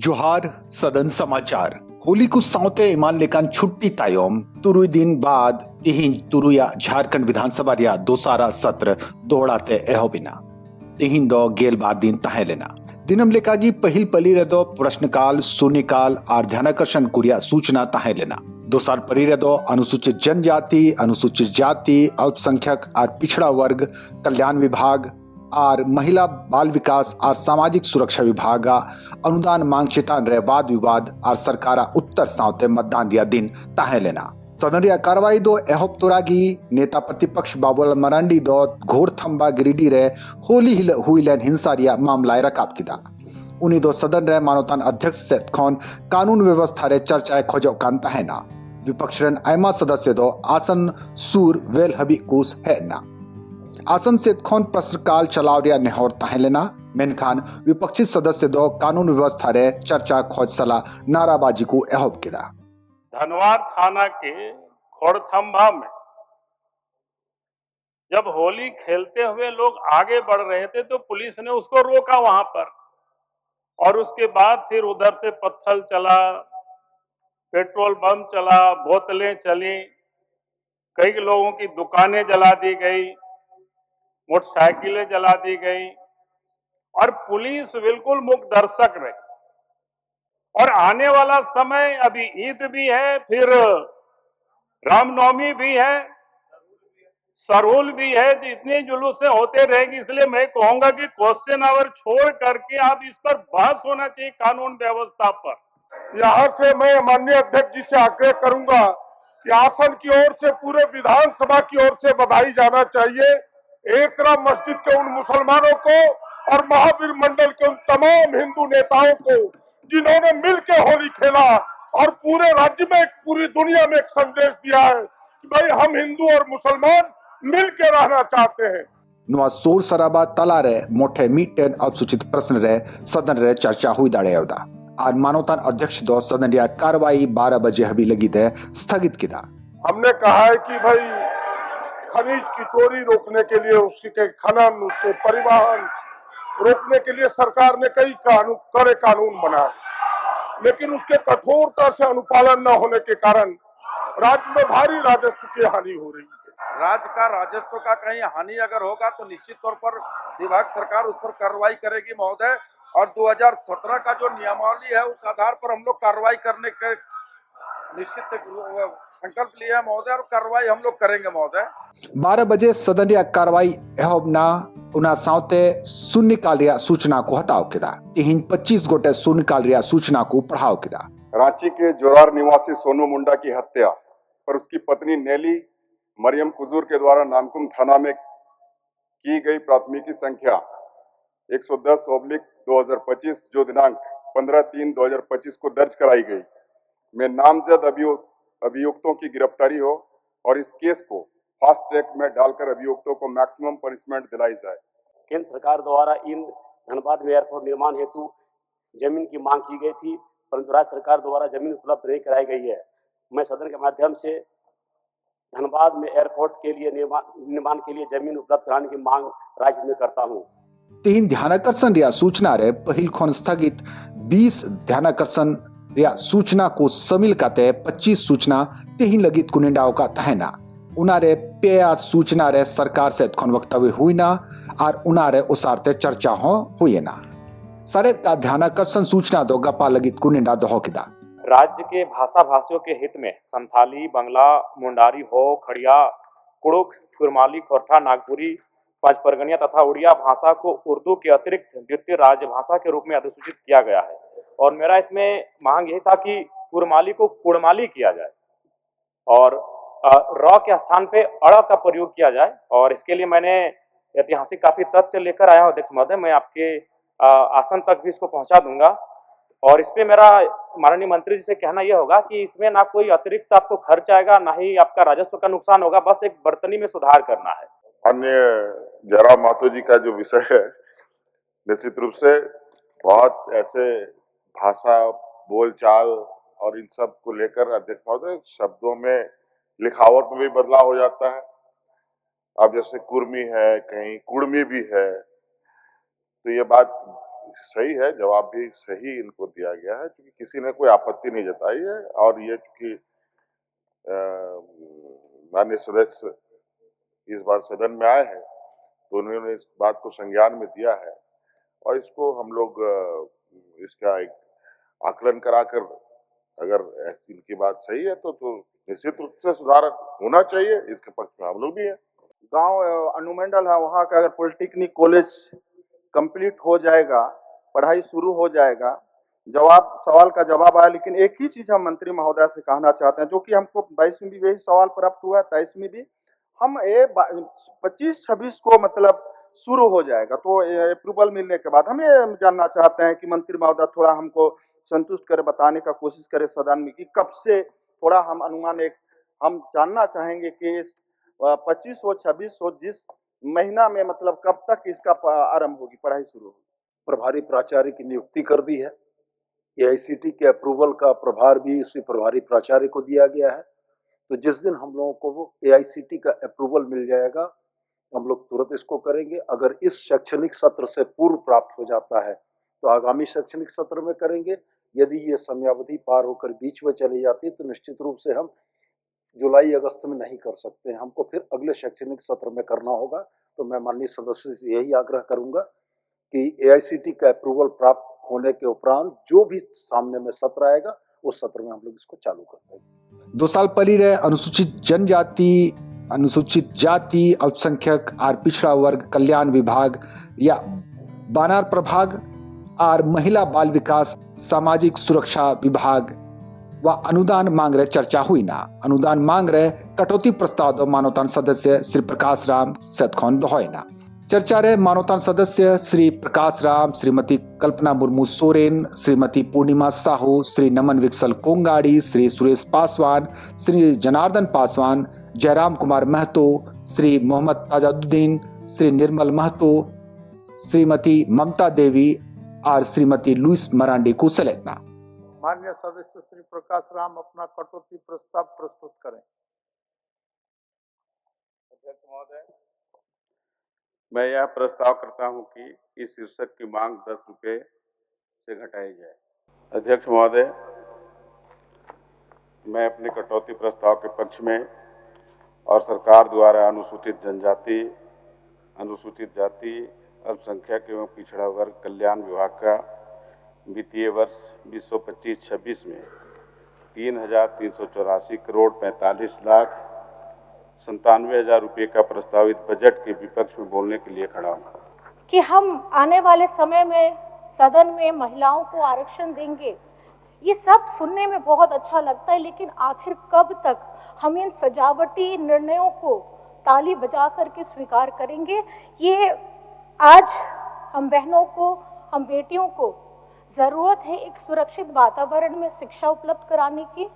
जोहार सदन समाचार होली को सावते ईमान लेकान छुट्टी तायम तुरुई दिन बाद तिहिन तुरुया झारखंड विधानसभा रिया दोसारा सत्र दोहड़ाते एहोबिना तिहिन दो गेल बाद दिन तहे लेना दिनम लेकागी पहिल पली रे दो प्रश्नकाल शून्यकाल और ध्यानाकर्षण कुरिया सूचना तहे लेना दोसार परी रे दो अनुसूचित जनजाति अनुसूचित जाति अल्पसंख्यक और पिछड़ा वर्ग कल्याण विभाग और महिला बाल विकास और सामाजिक सुरक्षा विभाग अनुदान मांग चेतान रे वाद विवाद और सरकारा उत्तर सावते मतदान दिया दिन ताहे लेना सदन रिया कार्रवाई दो एहोप तोरागी नेता प्रतिपक्ष बाबूलाल मरांडी दो घोर थम्बा गिरिडी रे होली हुई लेन हिंसा रिया मामला रकाब किदा उन्हीं दो सदन रे मानवतान अध्यक्ष से खौन कानून व्यवस्था रे चर्चाए खोजो कान ताहेना विपक्ष रेन आयमा सदस्य दो आसन सूर वेल हबी कूस है ना आसन से खौन प्रश्नकाल चलाव रिया नेहौर ताहे लेना मेनखान विपक्षी सदस्य दो कानून व्यवस्था रे चर्चा खोज सला नाराबाजी को एहोब किदा धनवार थाना के खोड़थम्बा में जब होली खेलते हुए लोग आगे बढ़ रहे थे तो पुलिस ने उसको रोका वहां पर और उसके बाद फिर उधर से पत्थर चला, पेट्रोल बम चला, बोतलें चली, कई लोगों की दुकानें जला दी गई, मोटरसाइकिलें जला दी गई और पुलिस बिल्कुल मूक दर्शक रही। और आने वाला समय अभी ईद भी है, फिर रामनवमी भी है, सरहुल भी है, तो इतने जुलूस से होते रहेंगे। इसलिए मैं कहूंगा कि क्वेश्चन आवर छोड़ करके आप इस पर बहस होना चाहिए कानून व्यवस्था पर। यहाँ से मैं माननीय अध्यक्ष जी से आग्रह करूंगा कि आसन की ओर से पूरे विधानसभा की ओर से बधाई जाना चाहिए एकरा मस्जिद के उन मुसलमानों को और महावीर मंडल के उन तमाम हिंदू नेताओं को जिन्होंने मिलकर होली खेला और पूरे राज्य में पूरी दुनिया में एक संदेश दिया है कि भाई हम हिंदू और मुसलमान मिलकर रहना चाहते हैं। नुआ सोर सराबा तला रे मोठे मीटेन अनुसूचित प्रश्न रे सदन रे चर्चा हुई दाड़े अवदा और मानवतान अध्यक्ष दो सदन रिया कार्रवाई 12 बजे हबी लगी दे स्थगित किदा। हमने कहा है कि भाई खनिज की चोरी रोकने के लिए, उसके खनन, उसके परिवहन रोकने के लिए सरकार ने कई कड़े कानून बनाए, लेकिन उसके कठोरता से अनुपालन न होने के कारण राज्य में भारी राजस्व की हानि हो रही है। राज्य का राजस्व का कहीं हानि अगर होगा तो निश्चित तौर पर विभाग सरकार उस पर कार्रवाई करेगी महोदय। और 2017 का जो नियमावली है उस आधार पर हम लोग कार्रवाई करने के निश्चित संकल्प लिया है महोदय और कार्रवाई हम लोग करेंगे महोदय। 12 बजे सदन रिया कार्रवाई एहोबना उना सावते शून्यकाल रिया सूचना को हटाव किदा तिहिन 25 गोटे शून्यकाल रिया सूचना को पढ़ाव किदा। रांची के जोरार निवासी सोनू मुंडा की हत्या पर उसकी पत्नी नेली मरियम कुजूर के द्वारा नामकुम थाना में की गई प्राथमिकी संख्या 110/2025 जो दिनांक 15/3/2025 को दर्ज कराई गई में नामजद अभियुक्तों की गिरफ्तारी हो और इस केस को फास्ट ट्रैक में डालकर अभियुक्तों को मैक्सिमम पनिशमेंट दिलाई जाए। केंद्र सरकार द्वारा इन धनबाद में एयरपोर्ट निर्माण हेतु जमीन की मांग की गई थी, परंतु राज्य सरकार द्वारा जमीन उपलब्ध नहीं कराई गई है। मैं सदन के माध्यम से धनबाद में एयरपोर्ट के लिए निर्माण के लिए जमीन उपलब्ध कराने की मांग राज्य में करता हूँ। तीन ध्यानाकर्षण रिया सूचना रे पहिल खोन स्थगित 20 ध्यानाकर्षण रिया सूचना को समिल काते 25 सूचना तिहिन लगित कुनिंडाओ का तहना उनारे पेया सूचना रे सरकार से खोन वक्तव्य हुई ना और उनारे उसारते चर्चा हो हुई ना सारे का ध्यानाकर्षण सूचना दो गपा लगित कुनिंडा दो किदा। राज्य के भाषा भाषियों के हित में संथाली, बंगला, मुंडारी, हो, खड़िया, कुड़ुक, कुरमाली, खोरठा, नागपुरी, पंचपरगनिया तथा उड़िया भाषा को उर्दू के अतिरिक्त द्वितीय राजभाषा के रूप में अधिसूचित किया गया है। और मेरा इसमें मांग यही था कि कुरमाली को कुड़माली किया जाए और र के स्थान पे अड़ का प्रयोग किया जाए। और इसके लिए मैंने ऐतिहासिक काफी तथ्य लेकर आया हूँ अध्यक्ष महोदय, मैं आपके आसन तक भी इसको पहुंचा दूंगा। और इसपे मेरा माननीय मंत्री जी से कहना यह होगा कि इसमें ना कोई अतिरिक्त आपको खर्च आएगा, ना ही आपका राजस्व का नुकसान होगा, बस एक बर्तनी में सुधार करना है। अन्य जयराम माथुर जी का जो विषय है, निश्चित रूप से बहुत ऐसे भाषा बोलचाल और इन सब को लेकर अध्यक्ष महोदय शब्दों में लिखावट में भी बदलाव हो जाता है। अब जैसे कुर्मी है, कहीं कुड़मी भी है, तो ये बात सही है, जवाब भी सही इनको दिया गया है, क्योंकि किसी ने कोई आपत्ति नहीं जताई है। और ये चूंकि माननीय सदस्य इस बार सदन में आए हैं, तो उन्होंने इस बात को संज्ञान में दिया है और इसको हम लोग इसका एक आकलन कराकर, अगर ऐसी इनकी बात सही है तो निश्चित रूप से सुधार होना चाहिए, इसके पक्ष में हम लोग भी हैं। गांव अनुमंडल है, वहाँ का अगर पॉलिटेक्निक कॉलेज कंप्लीट हो जाएगा, पढ़ाई शुरू हो जाएगा, सवाल का जवाब आया। लेकिन एक ही चीज हम मंत्री महोदय से कहना चाहते हैं, जो कि हमको 22 में भी यही सवाल प्राप्त हुआ है, 23 में भी हम 25-26 को मतलब शुरू हो जाएगा। तो अप्रूवल मिलने के बाद हम ये जानना चाहते हैं कि मंत्री महोदय थोड़ा हमको संतुष्ट करे, बताने का कोशिश करे सदन में कि कब से, थोड़ा हम अनुमान हम जानना चाहेंगे कि 25 हो 26 हो, जिस महीना में मतलब कब तक इसका आरंभ होगी, पढ़ाई शुरू होगी। प्रभारी प्राचार्य की नियुक्ति कर दी है। एआईसीटी के अप्रूवल का प्रभार भी उसी प्रभारी प्राचार्य को दिया गया है। तो जिस दिन हम लोगों को वो एआईसीटी का अप्रूवल मिल जाएगा, हम लोग तुरंत इसको करेंगे। अगर इस शैक्षणिक सत्र से पूर्व प्राप्त हो जाता है तो आगामी शैक्षणिक सत्र में करेंगे। यदि ये समयावधि पार होकर बीच में चली जाती है तो निश्चित रूप से हम जुलाई अगस्त में नहीं कर सकते हैं, हमको फिर अगले शैक्षणिक सत्र में करना होगा। तो मैं माननीय सदस्य से यही आग्रह करूंगा कि एआईसीटी का अप्रूवल प्राप्त होने के उपरांत जो भी सामने में सत्र आएगा उस सत्र में हम लोग इसको चालू कर देंगे। 2 साल पहले रहे अनुसूचित जनजाति, अनुसूचित जाति, अल्पसंख्यक और पिछड़ा वर्ग कल्याण विभाग या बानार प्रभाग और महिला बाल विकास सामाजिक सुरक्षा विभाग व अनुदान मांग रहे चर्चा हुई ना। अनुदान मांग रहे कटौती प्रस्ताव दो मानवतान सदस्य श्री प्रकाश राम सतखौन दोहना चर्चा रहे मानवतान सदस्य श्री प्रकाश राम, श्रीमती कल्पना मुर्मू सोरेन, श्रीमती पूर्णिमा साहू, श्री नमन विक्सल कोंगाड़ी, श्री सुरेश पासवान, श्री जनार्दन पासवान, जयराम कुमार महतो, श्री मोहम्मद ताजुद्दीन, श्री निर्मल महतो, श्रीमती ममता देवी और श्रीमती लुइस मरांडी को सलेटना। माननीय सदस्य श्री प्रकाश राम अपना कटौती प्रस्ताव प्रस्तुत करें। अध्यक्ष महोदय, मैं यह प्रस्ताव करता हूं कि इस शीर्षक की मांग 10 रुपये से घटाई जाए। अध्यक्ष महोदय, मैं अपने कटौती प्रस्ताव के पक्ष में और सरकार द्वारा अनुसूचित जनजाति, अनुसूचित जाति, अल्पसंख्यक एवं पिछड़ा वर्ग कल्याण विभाग का वित्तीय वर्ष 2025-26 में 3,384 करोड़ 45 लाख 97,000 रुपये का प्रस्तावित बजट के विपक्ष में बोलने के लिए खड़ा हूँ कि हम आने वाले समय में सदन में महिलाओं को आरक्षण देंगे। ये सब सुनने में बहुत अच्छा लगता है, लेकिन आखिर कब तक हम इन सजावटी निर्णयों को ताली बजा करके स्वीकार करेंगे? ये आज हम बहनों को, हम बेटियों को ज़रूरत है एक सुरक्षित वातावरण में शिक्षा उपलब्ध कराने की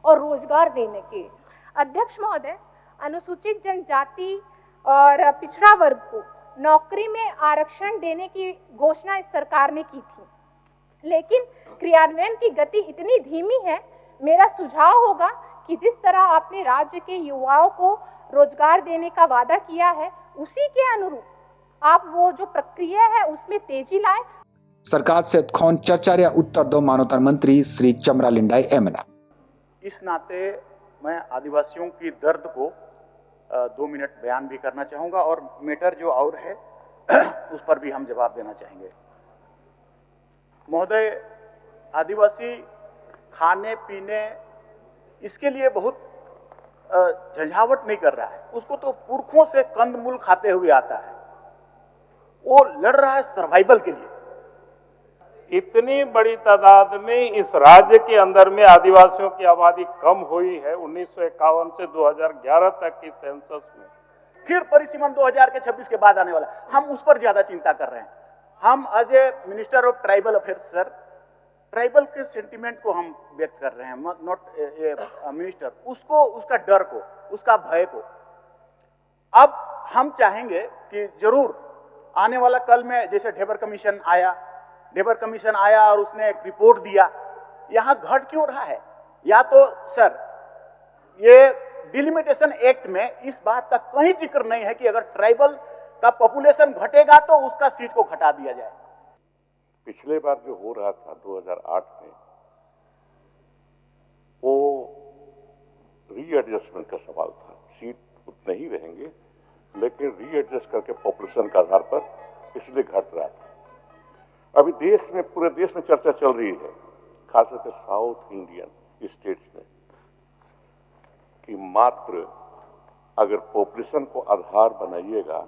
और रोजगार देने की। अध्यक्ष महोदय, अनुसूचित जनजाति और पिछड़ा वर्ग को नौकरी में आरक्षण देने की घोषणा इस सरकार ने की थी, लेकिन क्रियान्वयन की गति इतनी धीमी है। मेरा सुझाव होगा कि जिस तरह आपने राज्य के युवाओं को रोजगार देने का वादा किया है, उसी के अनुरूप आप वो जो प्रक्रिया है उसमें तेजी लाए। सरकार से कौन चर्चा या उत्तर दो मानवता मंत्री श्री चमरा लिंडाई एमना। इस नाते मैं आदिवासियों की दर्द को 2 मिनट बयान भी करना चाहूंगा और मैटर जो और है उस पर भी हम जवाब देना चाहेंगे। महोदय, आदिवासी खाने पीने इसके लिए बहुत झंझावट नहीं कर रहा है, उसको तो पुरखों से कंदमूल खाते हुए आता है। वो लड़ रहा है सर्वाइवल के लिए। इतनी बड़ी तादाद में इस राज्य के अंदर में आदिवासियों की आबादी कम हुई है 1951 से 2011 तक की सेंसस में। फिर परिसीमन 2026 के बाद आने वाला, हम उस पर ज्यादा चिंता कर रहे हैं। हम as a minister of tribal affairs sir, tribal के सेंटिमेंट को हम व्यक्त कर रहे हैं, नॉट ए मिनिस्टर, उसको, उसका डर को, उसका भय को। अब हम चाहेंगे कि जरूर आने वाला कल में, जैसे ढेबर कमीशन आया और उसने एक रिपोर्ट दिया, यहां घट क्यों रहा है? या तो सर ये डिलिमिटेशन एक्ट में इस बात का कहीं जिक्र नहीं है कि अगर ट्राइबल का पॉपुलेशन घटेगा तो उसका सीट को घटा दिया जाए। पिछले बार जो हो रहा था 2008 में, वो रीएडजस्टमेंट का सवाल था। सीट उतने ही रहेंगे, लेकिन रीएडजस्ट करके पॉपुलेशन के आधार पर इसलिए घट रहा था। अभी देश में, पूरे देश में चर्चा चल रही है, खासकर के साउथ इंडियन स्टेट्स में, कि मात्र अगर पॉपुलेशन को आधार बनाइएगा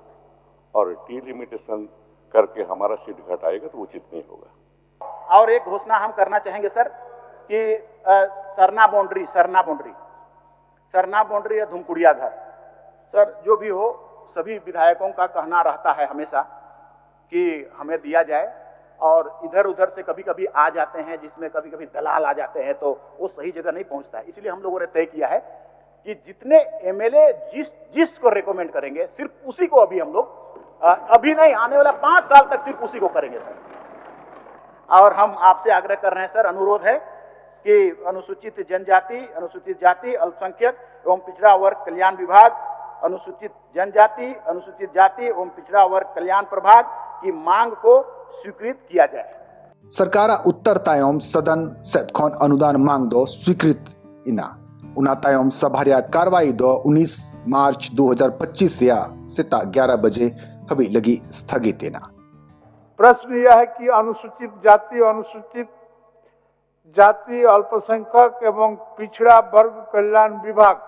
और डिलिमिटेशन करके हमारा सीट घटाएगा तो उचित नहीं होगा। और एक घोषणा हम करना चाहेंगे सर कि सरना बाउंड्री या धुमकुड़िया घर, सर जो भी हो, सभी विधायकों का कहना रहता है हमेशा कि हमें दिया जाए, और इधर उधर से कभी कभी आ जाते हैं, जिसमें कभी कभी दलाल आ जाते हैं, तो वो सही जगह नहीं पहुंचता है। इसलिए हम लोगों ने तय किया है कि जितने एमएलए जिसको रेकमेंड करेंगे, सिर्फ उसी को अभी हम लोग, अभी नहीं, आने वाला 5 साल तक सिर्फ उसी को करेंगे सर। और हम आपसे आग्रह कर रहे हैं सर, अनुरोध है कि अनुसूचित जनजाति, अनुसूचित जाति, अल्पसंख्यक एवं पिछड़ा वर्ग कल्याण विभाग, अनुसूचित जनजाति, अनुसूचित जाति एवं पिछड़ा वर्ग कल्याण प्रभाग की मांग को स्वीकृत किया जाए। सरकारा उत्तर तायोम सदन सेतखोन अनुदान मांग दो स्वीकृत इना उना तायोम सभारिया कार्रवाई दो 19 मार्च 2025 रिया सिता 11 बजे हबी लगी स्थगित इना। प्रश्न यह है कि अनुसूचित जाति अल्पसंख्यक एवं पिछड़ा वर्ग कल्याण विभाग,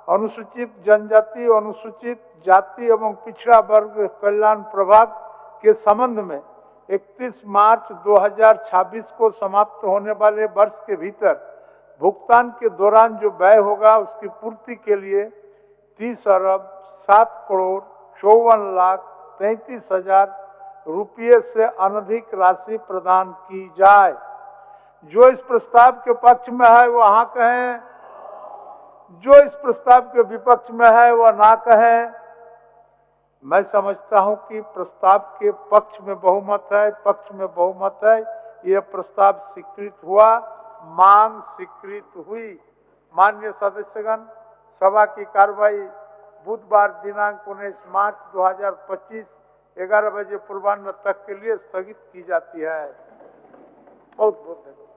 अनुसूचित जनजाति, अनुसूचित जाति एवं पिछड़ा वर्ग कल्याण प्रभाग के संबंध में 31 मार्च 2026 को समाप्त होने वाले वर्ष के भीतर भुगतान के दौरान जो व्यय होगा उसकी पूर्ति के लिए 30,07,54,33,000 रुपये से अनधिक राशि प्रदान की जाए। जो इस प्रस्ताव के पक्ष में है वह हाँ कहें, जो इस प्रस्ताव के विपक्ष में है वह ना कहें। मैं समझता हूं कि प्रस्ताव के पक्ष में बहुमत है, यह प्रस्ताव स्वीकृत हुआ, मांग स्वीकृत हुई। माननीय सदस्यगण, सभा की कार्रवाई बुधवार दिनांक 19 मार्च 2025 11 बजे पूर्वाह्न तक के लिए स्थगित की जाती है। बहुत बहुत धन्यवाद।